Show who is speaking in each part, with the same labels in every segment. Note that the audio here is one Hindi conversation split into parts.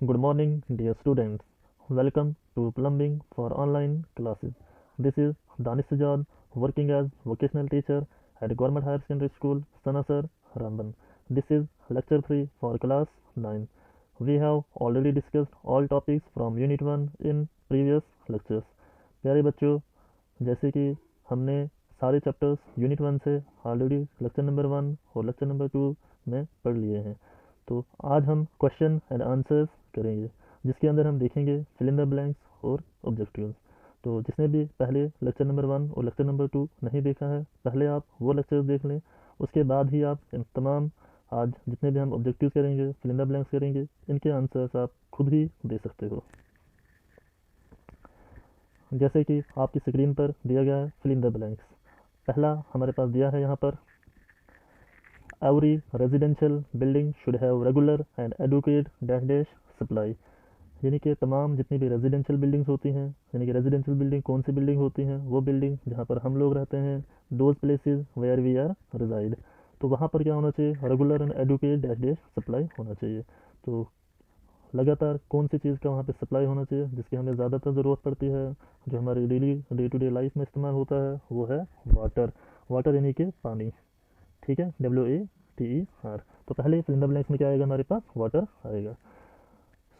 Speaker 1: Good morning, dear students. Welcome to Plumbing for Online Classes. This is Danish Sujad, working as vocational teacher at Government Higher Secondary School, Sanasar, Ramban. This is lecture 3 for class 9. We have already discussed all topics from Unit 1 in previous lectures. प्यारे बच्चों, जैसे कि हमने सारे चैप्टर्स यूनिट 1 से ऑलरेडी लेक्चर नंबर 1 और लेक्चर नंबर 2 में पढ़ लिए हैं, तो आज हम क्वेश्चन एंड आंसर्स करेंगे, जिसके अंदर हम देखेंगे फिल इन द ब्लैंक्स और ऑब्जेक्टिव्स। तो जिसने भी पहले लेक्चर नंबर 1 और लेक्चर नंबर 2 नहीं देखा है, पहले आप वो लेक्चर्स देख लें, उसके बाद ही आप इन तमाम आज जितने भी हम ऑब्जेक्टिव्स करेंगे, फिल इन द ब्लैंक्स करेंगे, इनके आंसर्स आप खुद ही दे सकते हो। जैसे कि आपकी स्क्रीन पर दिया गया है फिल इन द ब्लैंक्स। पहला हमारे पास दिया है यहाँ पर, every residential building should have regular and adequate dash dash supply. यानी कि तमाम जितनी भी रेजिडेंशियल बिल्डिंग्स होती हैं, यानी कि रेजिडेंशियल बिल्डिंग कौन सी बिल्डिंग होती हैं, वो बिल्डिंग जहाँ पर हम लोग रहते हैं, those places where we are resided. तो वहाँ पर क्या होना चाहिए, regular and adequate dash dash supply होना चाहिए। तो लगातार कौन सी चीज़ का वहाँ पे सप्लाई होना चाहिए, जिसकी हमें ज़्यादातर ज़रूरत पड़ती है, जो हमारी daily day to day life में इस्तेमाल होता है, वो है वाटर। वाटर यानी कि पानी, ठीक है, WATER। तो पहले फिल इन द ब्लैंक्स में क्या आएगा, हमारे पास वाटर आएगा।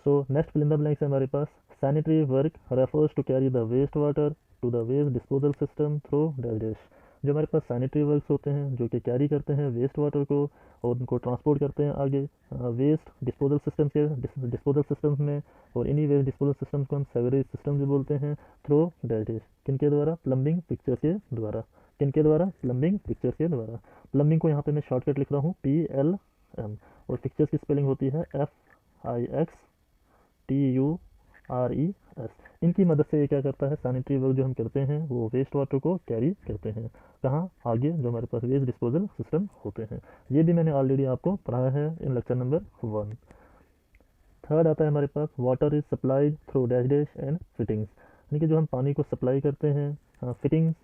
Speaker 1: So next fill in the blanks है हमारे पास, sanitary work refers to carry the waste water to the waste disposal system through dash dash. जो हमारे पास सैनिटरी वर्क्स होते हैं, जो कि कैरी करते हैं वेस्ट वाटर को और उनको ट्रांसपोर्ट करते हैं आगे वेस्ट डिस्पोजल सिस्टम के डिस्पोजल सिस्टम्स में, और इन्हीं वेस्ट डिस्पोजल सिस्टम्स को हम सेवरेज सिस्टम भी बोलते हैं, थ्रू डैश डैश। किनके द्वारा, प्लम्बिंग फिक्चर के द्वारा। किनके द्वारा, प्लम्बिंग फिक्चर के द्वारा। प्लम्बिंग को यहाँ पे मैं शॉर्टकट लिख रहा हूँ PLM, और फिक्चर्स की स्पेलिंग होती है FIXTURES। इनकी मदद से ये क्या करता है, सैनिटरी वर्क जो हम करते हैं वो वेस्ट वाटर को कैरी करते हैं कहाँ, आगे जो हमारे पास वेस्ट डिस्पोजल सिस्टम होते हैं। ये भी मैंने ऑलरेडी आपको पढ़ाया है इन लेक्चर नंबर 1। थर्ड आता है हमारे पास, water is supplied through dash dash and fittings. यानी कि जो हम पानी को सप्लाई करते हैं फिटिंग्स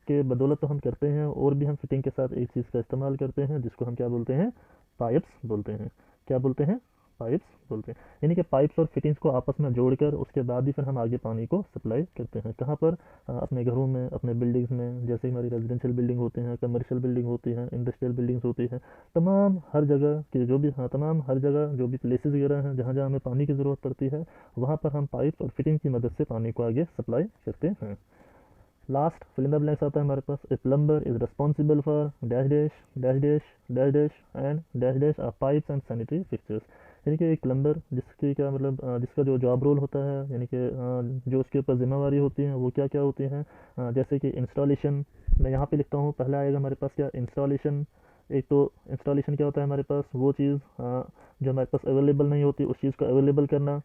Speaker 1: के बदौलत तो हम करते हैं, और भी हम फिटिंग के साथ एक चीज़ का इस्तेमाल करते हैं, जिसको हम क्या बोलते हैं, पाइप्स बोलते हैं। क्या बोलते हैं, पाइप्स बोलते हैं। यानी कि पाइप्स और फिटिंग्स को आपस में जोड़कर उसके बाद ही फिर हम आगे पानी को सप्लाई करते हैं। कहाँ पर, अपने घरों में, अपने बिल्डिंग्स में, जैसे हमारी रेजिडेंशियल बिल्डिंग होती हैं, कमर्शियल बिल्डिंग होती हैं, इंडस्ट्रियल बिल्डिंग्स होती हैं, तमाम हर जगह की जो भी, हाँ तमाम हर जगह जो भी प्लेसेस वगैरह हैं जहाँ जहाँ हमें पानी की ज़रूरत पड़ती है, वहाँ पर हम पाइप और फिटिंग की मदद से पानी को आगे सप्लाई करते हैं। Last fill in the blanks आता है हमारे पास, a plumber is responsible for dash dash dash dash dash dash and dash dash are pipes and sanitary fixtures. यानी कि एक प्लम्बर जिसकी क्या मतलब जिसका जो जॉब रोल होता है, यानी कि जो उसके ऊपर जिम्मेवारी होती है, वो क्या क्या होती हैं, जैसे कि इंस्टॉलेशन। मैं यहाँ पे लिखता हूँ, पहले आएगा हमारे पास क्या, इंस्टॉलेशन। एक तो इंस्टॉलेशन क्या होता है हमारे पास, वो चीज़ जो हमारे पास अवेलेबल नहीं होती, उस चीज़ को अवेलेबल करना।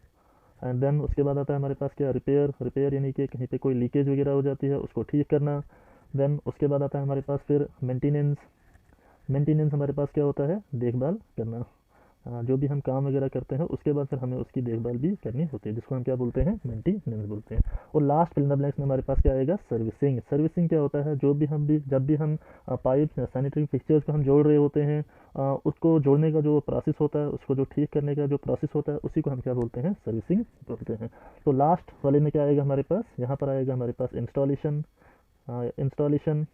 Speaker 1: एंड देन उसके बाद आता है हमारे पास क्या, रिपेयर। रिपेयर यानी कि कहीं पे कोई लीकेज वगैरह हो जाती है, उसको ठीक करना। देन उसके बाद आता है हमारे पास फिर मेंटेनेंस। मेंटेनेंस हमारे पास क्या होता है, देखभाल करना। जो भी हम काम वगैरह करते हैं उसके बाद फिर हमें उसकी देखभाल भी करनी होती है, जिसको हम क्या बोलते हैं, मेंटेनेंस बोलते हैं। और last fill in the blanks में हमारे पास क्या आएगा, सर्विसिंग। सर्विसिंग क्या होता है, जो भी हम भी जब भी हम पाइप या सैनिटरी फिक्चर्स को हम जोड़ रहे होते हैं, उसको जोड़ने का जो प्रोसेस होता है, उसको जो ठीक करने का जो प्रोसेस होता है, उसी को हम क्या बोलते हैं, सर्विसिंग बोलते हैं। तो लास्ट वाले में क्या आएगा हमारे पास, यहाँ पर आएगा हमारे पास इंस्टॉलेशन। इंस्टॉलेशन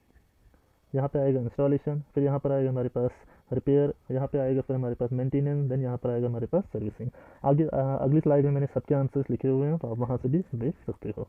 Speaker 1: यहाँ पे आएगा इंस्टॉलेशन, फिर यहाँ पर आएगा हमारे पास रिपेयर, यहाँ पे आएगा फिर हमारे पास मेंटेनेंस, देन यहाँ पर आएगा हमारे पास सर्विसिंग। आगे अगली स्लाइड में मैंने सबके आंसर्स लिखे हुए हैं, तो आप वहाँ से भी देख सकते हो,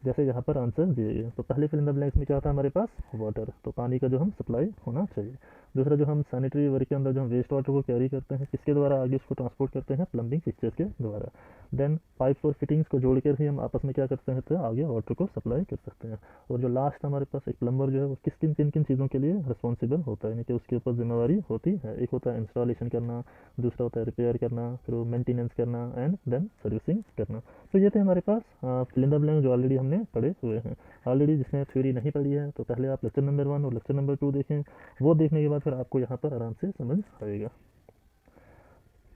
Speaker 1: जैसे यहाँ पर आंसर दिए गए। तो पहले फिल इन द ब्लैंक्स में क्या था हमारे पास, वाटर, तो पानी का जो हम सप्लाई होना चाहिए। दूसरा, जो हम सैनिटरी वर्क के अंदर जो हम वेस्ट वाटर को कैरी करते हैं, किसके द्वारा आगे उसको ट्रांसपोर्ट करते हैं, प्लम्बिंग फिक्चर्स के द्वारा। देन पाइप्स और फिटिंग्स को जोड़कर ही हम आपस में क्या करते हैं, तो आगे वाटर को सप्लाई कर सकते हैं। और जो लास्ट हमारे पास एक प्लम्बर जो है, वो किन किन चीज़ों के लिए रिस्पॉन्सिबल होता है, यानी कि उसके ऊपर जिम्मेवारी होती है। एक होता है इंस्टॉलेशन करना, दूसरा होता है रिपेयर करना, फिर मेंटेनेंस करना, एंड देन सर्विसिंग करना। तो ये थे हमारे पास फिल इन द ब्लैंक जो ऑलरेडी हमने पढ़े हुए हैं। ऑलरेडी जिसने थ्योरी नहीं पढ़ी है, तो पहले आप लेक्चर नंबर 1 और लेक्चर नंबर 2 देखें, वो देखने के बाद फिर आपको यहाँ पर आराम से समझ आएगा।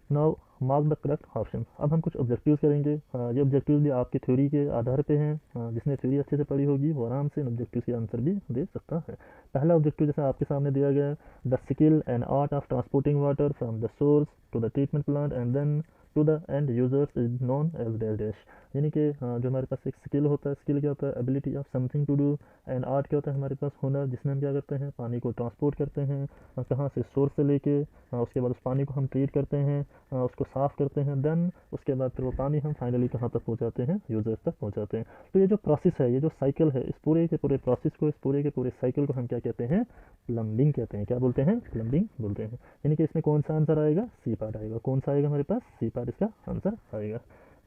Speaker 1: Now mark the correct option. अब हम कुछ ऑब्जेक्टिव्स करेंगे। ये ऑब्जेक्टिव्स भी आपकी थ्योरी के आधार पे हैं। जिसने थ्योरी अच्छे से पढ़ी होगी वो आराम से इन ऑब्जेक्टिव्स के आंसर भी दे सकता है। पहला ऑब्जेक्टिव जैसे आपके सामने दिया गया है, the skill and art of transporting water from the source to the treatment plant and then to the end users is known as dash dash, यानी कि जो हमारे पास एक स्किल होता है, स्किल क्या होता है, ability of something to do, and art क्या होता है हमारे पास, हुनर, जिसमें हम क्या करते हैं, पानी को ट्रांसपोर्ट करते हैं कहाँ से, सोर्स से लेके, उसके बाद उस पानी को हम ट्रीट करते हैं, उसको साफ़ करते हैं, देन उसके बाद फिर वो पानी हम फाइनली कहाँ तक पहुँचाते हैं, यूजर्स तक पहुँचाते हैं। तो ये जो प्रोसेस है, ये जो साइकिल है, इस पूरे के पूरे प्रोसेस को, इस पूरे के पूरे साइकिल को हम क्या कहते हैं, प्लम्बिंग कहते हैं। क्या बोलते हैं, प्लम्बिंग बोलते हैं। यानी कि इसमें कौन सा आंसर आएगा, सी पार्ट आएगा। कौन सा आएगा हमारे पास, सी पार्ट इसका आंसर आएगा।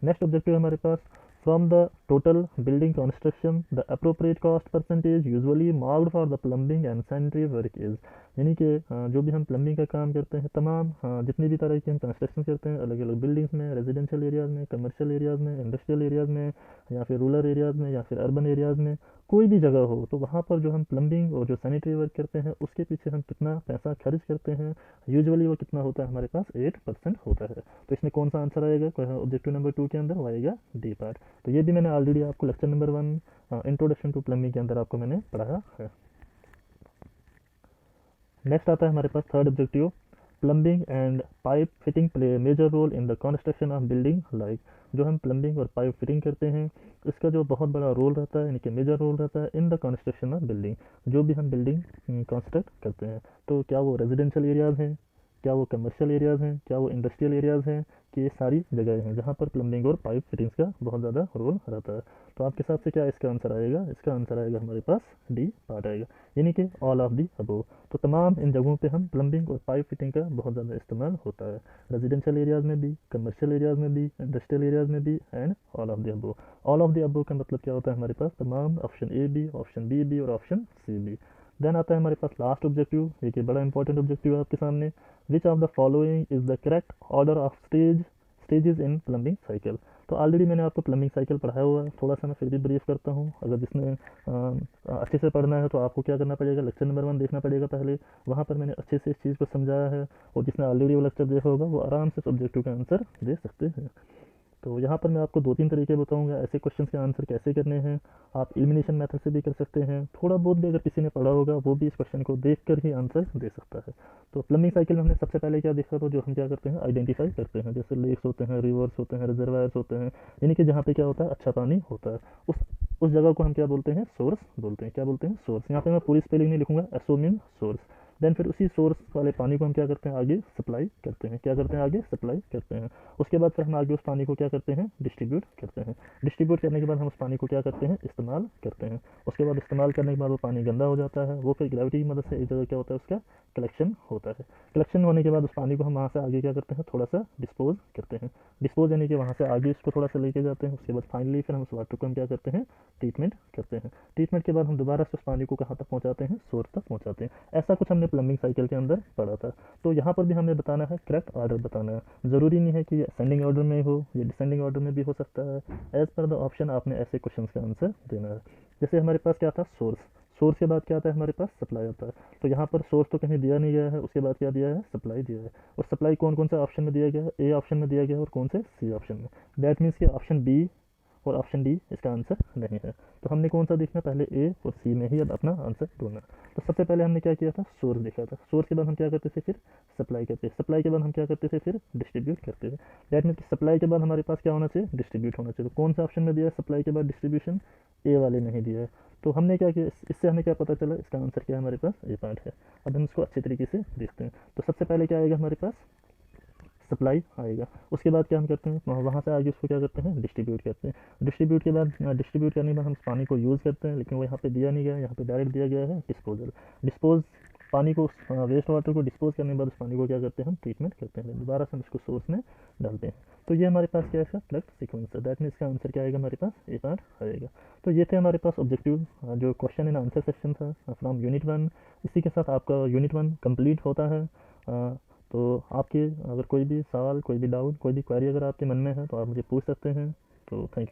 Speaker 1: नेक्स्ट ऑब्जेक्टिव हमारे पास, from the total building construction the appropriate cost percentage usually marked for the plumbing and sanitary work is, यानी कि जो भी हम प्लम्बिंग का काम करते हैं, तमाम जितनी भी तरह की हम कंस्ट्रक्शन करते हैं अलग अलग बिल्डिंग्स में, रेजिडेंशियल एरियाज़ में, कमर्शियल एरियाज़ में, इंडस्ट्रियल एरियाज़ में, या फिर रूरल एरियाज़ में, या फिर अर्बन एरियाज़ में, कोई भी जगह हो, तो वहाँ पर जो हम प्लम्बिंग और जो सैनिटरी वर्क करते हैं उसके पीछे हम कितना पैसा खर्च करते हैं, यूजुअली वो कितना होता है हमारे पास, 8% होता है। तो इसमें कौन सा आंसर आएगा ऑब्जेक्टिव नंबर 2 के अंदर, वो आएगा डी पार्ट। तो ये भी मैंने ऑलरेडी आपको lecture number 1 introduction to plumbing के अंदर आपको मैंने पढ़ाया है। नेक्स्ट आता है हमारे पास third objective, plumbing and pipe fitting play major role in the construction of building, like जो हम प्लम्बिंग और पाइप फिटिंग करते हैं इसका जो बहुत बड़ा रोल रहता है, यानी कि मेजर रोल रहता है इन द कंस्ट्रक्शन ऑफ बिल्डिंग, जो भी हम बिल्डिंग कंस्ट्रक्ट करते हैं। तो क्या वो रेजिडेंशियल एरियाज़ हैं, क्या वो कमर्शियल एरियाज़ हैं, क्या वो इंडस्ट्रियल एरियाज़ हैं, कि ये सारी जगह हैं जहाँ पर प्लम्बिंग और पाइप फिटिंग्स का बहुत ज़्यादा रोल रहता है। तो आपके हिसाब से क्या इसका आंसर आएगा, इसका आंसर आएगा हमारे पास डी पार्ट आएगा, यानी कि ऑल ऑफ दी अबव। तो तमाम इन जगहों पे हम प्लम्बिंग और पाइप फिटिंग का बहुत ज़्यादा इस्तेमाल होता है, रेजिडेंशियल एरियाज़ में भी, कमर्शियल एरियाज़ में भी, इंडस्ट्रियल एरियाज़ में भी, and all of the above. All of the above का मतलब क्या होता है हमारे पास, तमाम, ऑप्शन ए भी, ऑप्शन बी भी और ऑप्शन सी भी। देन आता है हमारे पास लास्ट ऑब्जेक्टिव, ये कि बड़ा इंपॉर्टेंट ऑब्जेक्टिव है आपके सामने, which of the following is the correct order of stages in plumbing cycle. तो ऑलरेडी मैंने आपको प्लम्बिंग साइकिल पढ़ाया हुआ है, थोड़ा सा मैं फिर भी ब्रीफ करता हूँ। अगर जिसने अच्छे से पढ़ना है तो आपको क्या करना पड़ेगा, लेक्चर नंबर 1 देखना पड़ेगा पहले, वहाँ पर मैंने अच्छे से इस चीज़ को समझाया है, और जिसने ऑलरेडी वो लेक्चर देखा होगा वो आराम से ऑब्जेक्टिव का आंसर दे सकते हैं। तो यहाँ पर मैं आपको 2-3 तरीके बताऊंगा ऐसे क्वेश्चंस के आंसर कैसे करने हैं। आप एलिमिनेशन मेथड से भी कर सकते हैं, थोड़ा बहुत भी अगर किसी ने पढ़ा होगा वो भी इस क्वेश्चन को देख कर ही आंसर दे सकता है। तो प्लम्बिंग साइकिल में हमने सबसे पहले क्या देखा, तो जो हम क्या करते हैं, आइडेंटिफाई करते हैं, जैसे लेक्स होते हैं, रिवर्स होते हैं, रिजर्वायर्स होते हैं, यानी कि जहाँ पे क्या होता है, अच्छा पानी होता है, उस जगह को हम क्या बोलते हैं, सोर्स बोलते हैं। क्या बोलते हैं, सोर्स। यहाँ पे मैं पूरी स्पेलिंग नहीं लिखूंगा, एसओ मीन सोर्स। देन फिर उसी सोर्स वाले पानी को हम क्या करते हैं, आगे सप्लाई करते हैं। क्या करते हैं, आगे सप्लाई करते हैं। उसके बाद फिर हम आगे उस पानी को क्या करते हैं, डिस्ट्रीब्यूट करते हैं। डिस्ट्रीब्यूट करने के बाद हम उस पानी को क्या करते हैं, इस्तेमाल करते हैं। उसके बाद इस्तेमाल करने के बाद वो पानी गंदा हो जाता है, वो फिर ग्रेविटी की मदद से एक जगह क्या होता है, उसका कलेक्शन होता है। कलेक्शन होने के बाद उस पानी को हम वहाँ से आगे क्या करते हैं, थोड़ा सा डिस्पोज करते हैं। डिस्पोज यानी कि वहाँ से आगे इसको थोड़ा सा लेके जाते हैं। उसके बाद फाइनली फिर हम उस वाटर को हम क्या करते हैं, ट्रीटमेंट करते हैं। ट्रीटमेंट के बाद हम दोबारा से उस पानी को कहाँ तक पहुँचाते हैं, सोर्स तक पहुँचाते हैं। ऐसा कुछ हमने प्लम्बिंग साइकिल के अंदर पढ़ा था। तो यहाँ पर भी हमें बताना है, करेक्ट ऑर्डर बताना है। ज़रूरी नहीं है कि ये असेंडिंग ऑर्डर में हो, ये डिसेंडिंग ऑर्डर में भी हो सकता है। एज पर द ऑप्शन आपने ऐसे क्वेश्चन का आंसर देना है। जैसे हमारे पास क्या था, सोर्स। सोर्स के बाद क्या आता है हमारे पास, सप्लाई आता है। तो यहाँ पर सोर्स तो कहीं दिया नहीं गया है, उसके बाद क्या दिया है, सप्लाई दिया है। और सप्लाई कौन कौन से ऑप्शन में दिया गया है, ए ऑप्शन में दिया गया है, और कौन से, सी ऑप्शन में। दैट मीन्स कि ऑप्शन बी और ऑप्शन डी इसका आंसर नहीं है। तो हमने कौन सा देखना, पहले ए और सी में ही अब अपना आंसर ढूंढना। तो सबसे पहले हमने क्या किया था, सोर्स देखा था। सोर्स के बाद हम क्या करते थे, फिर सप्लाई करते। सप्लाई के बाद हम क्या करते थे, फिर डिस्ट्रीब्यूट करते थे। दैट मीन्स सप्लाई के बाद हमारे पास क्या होना चाहिए, डिस्ट्रीब्यूट होना चाहिए। तो कौन सा ऑप्शन में दिया है सप्लाई के बाद डिस्ट्रीब्यूशन, ए वाले नहीं दिया है। तो हमने क्या किया, इससे हमें क्या पता चला, इसका आंसर क्या है, हमारे पास ए पार्ट है। अब हम इसको अच्छे तरीके से देखते हैं। तो सबसे पहले क्या आएगा हमारे पास, सप्लाई आएगा। उसके बाद क्या हम करते हैं, वहाँ से आगे उसको क्या करते हैं, डिस्ट्रीब्यूट करते हैं। डिस्ट्रीब्यूट के बाद, डिस्ट्रीब्यूट करने के बाद हम उस पानी को यूज़ करते हैं, लेकिन वो यहाँ पे दिया नहीं गया, यहाँ पे डायरेक्ट दिया गया है डिस्पोजल। डिस्पोज पानी को, वेस्ट वाटर को डिस्पोज करने के बाद उस पानी को क्या करते हैं, हम ट्रीटमेंट करते हैं, दोबारा से हम इसको सोर्स में डालते हैं। तो ये हमारे पास क्या है, इसका करेक्ट सीक्वेंस है। दैट मीन इसका आंसर क्या आएगा हमारे पास, ए पार्ट आएगा। तो ये थे हमारे पास ऑब्जेक्टिव जो क्वेश्चन एंड आंसर सेक्शन था फ्रॉम यूनिट 1। इसी के साथ आपका यूनिट 1 कंप्लीट होता है। तो आपके अगर कोई भी सवाल, कोई भी डाउट, कोई भी क्वेरी अगर आपके मन में है तो आप मुझे पूछ सकते हैं। तो थैंक यू।